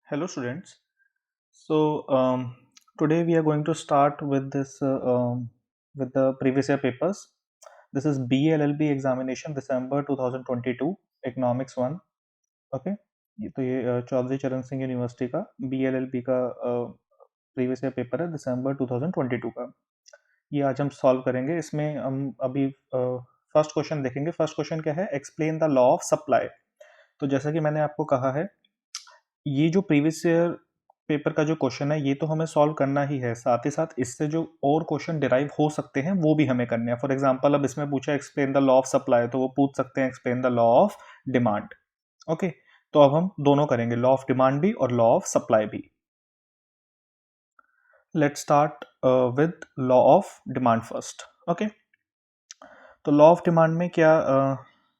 Hello students. Today we are going to start with this with the previous year papers. This is BLLB examination December 2022 Economics 1. Okay. ये चौधरी चरण Singh university का BLLB का previous year paper है दिसंबर 2022 का। ये आज हम सॉल्व करेंगे। इसमें हम अभी फर्स्ट क्वेश्चन देखेंगे। फर्स्ट क्वेश्चन क्या है? Explain the law of supply. तो जैसा कि मैंने आपको कहा है, ये जो प्रीवियस ईयर पेपर का जो क्वेश्चन है ये तो हमें सॉल्व करना ही है, साथ ही साथ इससे जो और क्वेश्चन डिराइव हो सकते हैं वो भी हमें करने हैं। फॉर एग्जांपल, अब इसमें पूछा explain the law of supply, तो वो पूछ सकते हैं explain the law of demand. Okay, तो अब हम दोनों करेंगे, लॉ ऑफ डिमांड भी और लॉ ऑफ सप्लाई भी। Let's start with law of demand first. Okay, तो लॉ ऑफ डिमांड में क्या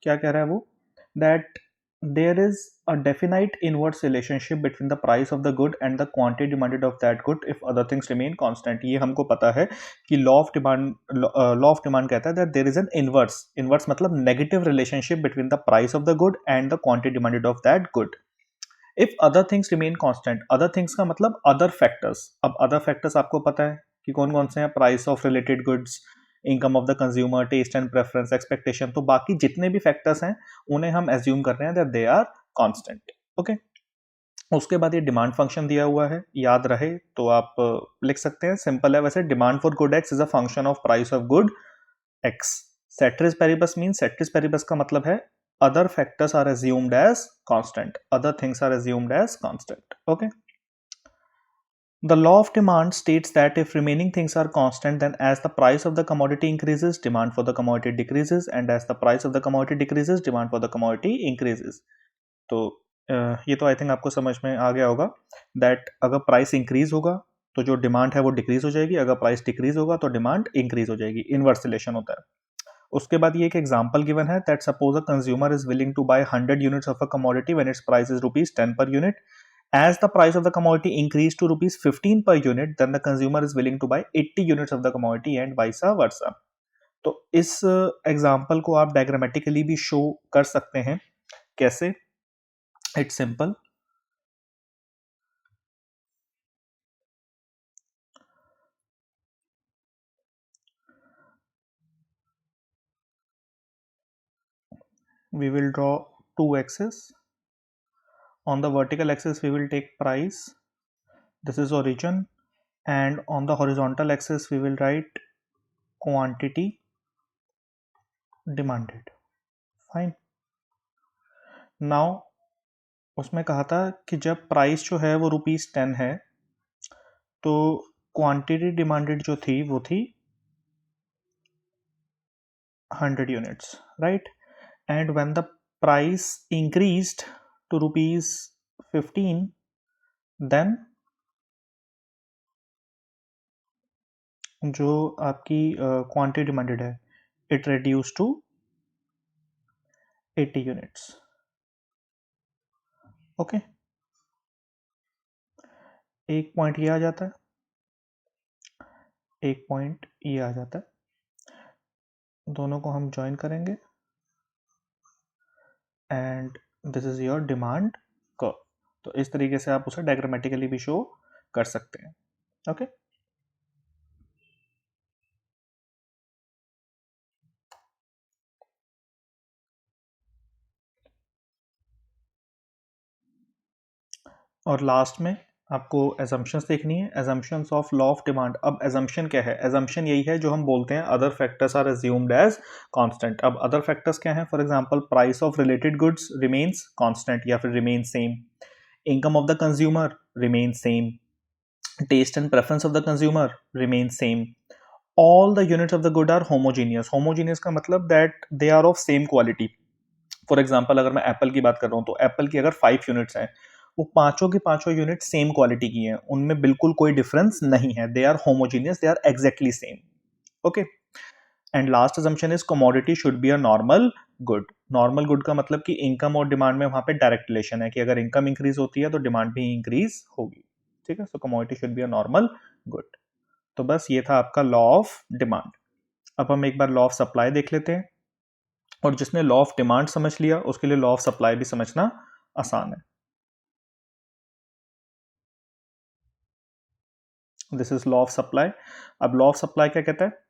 कह रहा है वो? That there is a definite inverse relationship between the price of the good and the quantity demanded of that good if other things remain constant। ये हमको पता है कि लॉ ऑफ डिमांड कहता है that there is an inverse मतलब negative relationship between the price of the good and the quantity demanded of that good if other things remain constant। other things का मतलब other factors। अब other factors आपको पता है कि कौन कौन से हैं? Price of related goods, income of the consumer, taste and preference, expectation. तो बाकी जितने भी फैक्टर्स हैं उन्हें हम एज्यूम कर रहे हैं that they are constant. Okay, उसके बाद ये डिमांड फंक्शन दिया हुआ है, याद रहे तो आप लिख सकते हैं, सिंपल है वैसे। Demand for good X is a function of price of good X. Ceteris paribus mean, ceteris paribus का मतलब है other factors are assumed as constant, other things are assumed as constant. Okay, the law of demand states that if remaining things are constant, then as the price of the commodity increases, demand for the commodity decreases, and as the price of the commodity decreases, demand for the commodity increases। तो ये तो I think आपको समझ में आ गया होगा that अगर price increase होगा तो जो डिमांड है वो डिक्रीज हो जाएगी, अगर प्राइस डिक्रीज होगा तो डिमांड इंक्रीज हो जाएगी। इनवर्स रिलेशन होता है। उसके बाद ये एक एग्जांपल गिवन है that suppose a consumer is willing to buy 100 units of a commodity when its price is ₹10 per unit। As the price of the commodity increased to ₹15 per unit, then the consumer is willing to buy 80 units of the commodity and vice versa। तो इस example को आप diagrammatically भी show कर सकते हैं। कैसे? It's simple. We will draw two axes. On the vertical axis we will take price, this is origin, and on the horizontal axis we will write quantity demanded। Fine. Now उसमें कहा था कि जब price जो है वो ₹10 है तो क्वांटिटी डिमांडेड जो थी वो थी 100 units, right? And when the price increased to ₹15, then जो आपकी क्वांटिटी डिमांडेड है it reduce to 80 units. Okay, एक पॉइंट ये आ जाता है, एक पॉइंट ये आ जाता है, दोनों को हम ज्वाइन करेंगे and this is your demand curve. तो इस तरीके से आप उसे डायग्रामेटिकली भी शो कर सकते हैं। ओके, और लास्ट में आपको एजम्पशंस देखनी है, assumptions of law of demand. अब एजम्पशन क्या है? एजम्पशन यही है जो हम बोलते हैं other factors are assumed as constant. अब अदर फैक्टर्स क्या हैं? For example, price of related goods remains constant या फिर remain same, income of the consumer remain same, taste and preference of the consumer remain same, all the units of the good are homogeneous. Homogeneous का मतलब that they are of same quality. For example, अगर मैं Apple की बात कर रहा हूँ तो एप्पल की अगर 5 यूनिट्स हैं, वो पांचों की पांचों यूनिट सेम क्वालिटी की हैं, उनमें बिल्कुल कोई डिफरेंस नहीं है, they are homogeneous, they are exactly same. Okay, and last assumption is commodity should be a normal good. Normal good का मतलब कि इनकम और डिमांड में वहां पे डायरेक्ट रिलेशन है कि अगर इनकम इंक्रीज होती है तो डिमांड भी इंक्रीज होगी। ठीक है, so commodity should be a normal good. तो बस ये था आपका लॉ ऑफ डिमांड। अब हम एक बार लॉ ऑफ सप्लाई देख लेते हैं, और जिसने लॉ ऑफ डिमांड समझ लिया उसके लिए लॉ ऑफ सप्लाई भी समझना आसान है। This is law of supply. अब लॉ ऑफ सप्लाई क्या कहता है?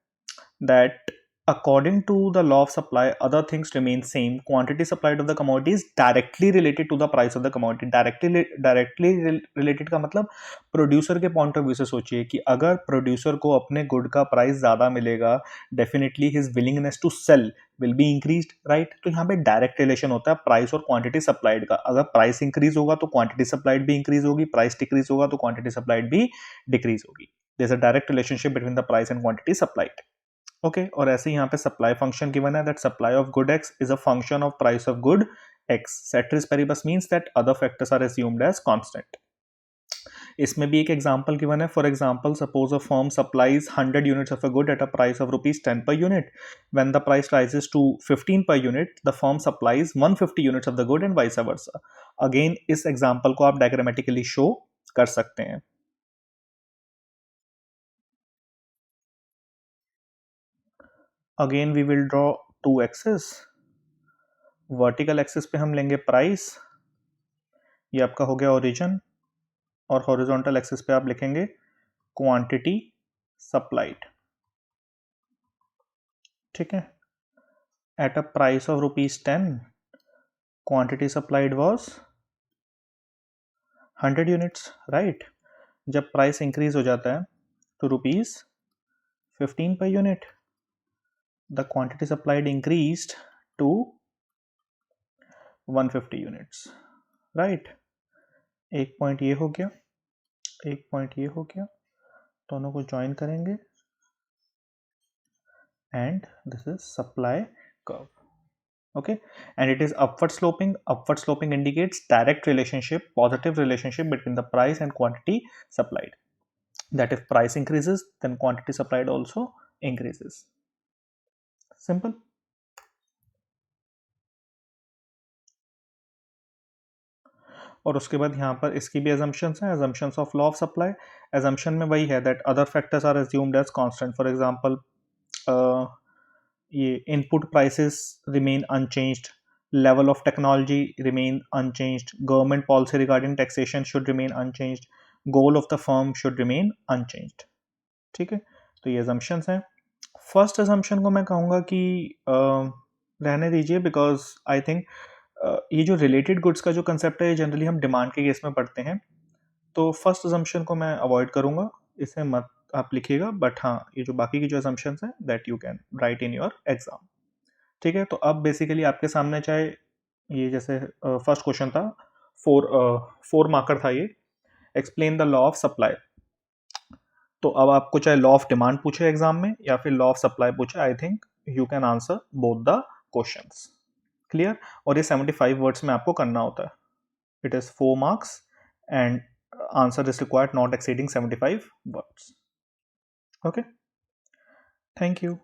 that according to the law of supply, other things remain same. Quantity supplied of the commodity is directly related to the price of the commodity. Directly related का मतलब producer के point of view से सोचिए कि अगर producer को अपने good का प्राइस ज़्यादा मिलेगा, definitely his willingness to sell will be increased, right? तो यहाँ पे डायरेक्ट रिलेशन होता है प्राइस और क्वांटिटी सप्लाइड का। अगर प्राइस इंक्रीज होगा तो क्वांटिटी सप्लाइड भी इंक्रीज होगी, प्राइस डिक्रीज होगा तो क्वांटिटी सप्लाइड भी डिक्रीज होगी। There is a direct relationship between the price and quantity supplied. Okay, और ऐसे ही यहाँ पे सप्लाई फंक्शन गिवन है that supply of good X is a function of price of good X. Ceteris paribus means that other factors are assumed as constant। इसमें भी एक example given है। For example, suppose a firm supplies 100 units of a good at a price of ₹10 per unit। When the price rises to 15 per unit, the firm supplies 150 units of the good and vice versa। Again इस example को आप diagrammatically show कर सकते हैं। Again we will draw two axes. Vertical axis पे हम लेंगे price, ये आपका हो गया ओरिजिन, और हॉरिजॉन्टल एक्सिस पे आप लिखेंगे क्वांटिटी सप्लाइड। ठीक है, at a price of ₹10, quantity supplied was 100 units, right? जब प्राइस इंक्रीज हो जाता है तो ₹15 per unit, the quantity supplied increased to 150 units, right? एक पॉइंट ये हो गया, एक पॉइंट ये हो गया, दोनों को ज्वाइन करेंगे and this is supply curve। okay, and it is upward sloping indicates direct relationship, positive relationship between the price and quantity supplied, that if price increases then quantity supplied also increases। simple। और उसके बाद यहाँ पर इसकी भी assumptions हैं, assumptions of law of supply। assumption में वही है that other factors are assumed as constant। for example, ये input prices remain unchanged, level of technology remain unchanged, government policy regarding taxation should remain unchanged, goal of the firm should remain unchanged। ठीक है, तो ये assumptions हैं। First assumption को मैं कहूँगा कि रहने दीजिए, बिकॉज आई थिंक ये जो रिलेटेड गुड्स का जो कंसेप्ट है, ये जनरली हम डिमांड के केस में पढ़ते हैं, तो फर्स्ट assumption को मैं अवॉइड करूँगा, इसे मत आप लिखिएगा। बट हाँ, ये जो बाकी की जो assumptions हैं that you can write in your exam. ठीक है, तो अब बेसिकली आपके सामने चाहे ये जैसे फर्स्ट क्वेश्चन था, फोर मार्कर था ये, explain the law of supply. तो अब आपको चाहे लॉ ऑफ डिमांड पूछे एग्जाम में या फिर लॉ ऑफ सप्लाई पूछे, I think you can answer both the questions. Clear? और ये 75 वर्ड्स में आपको करना होता है। It is 4 marks and answer is required not exceeding 75 words. Okay, thank you.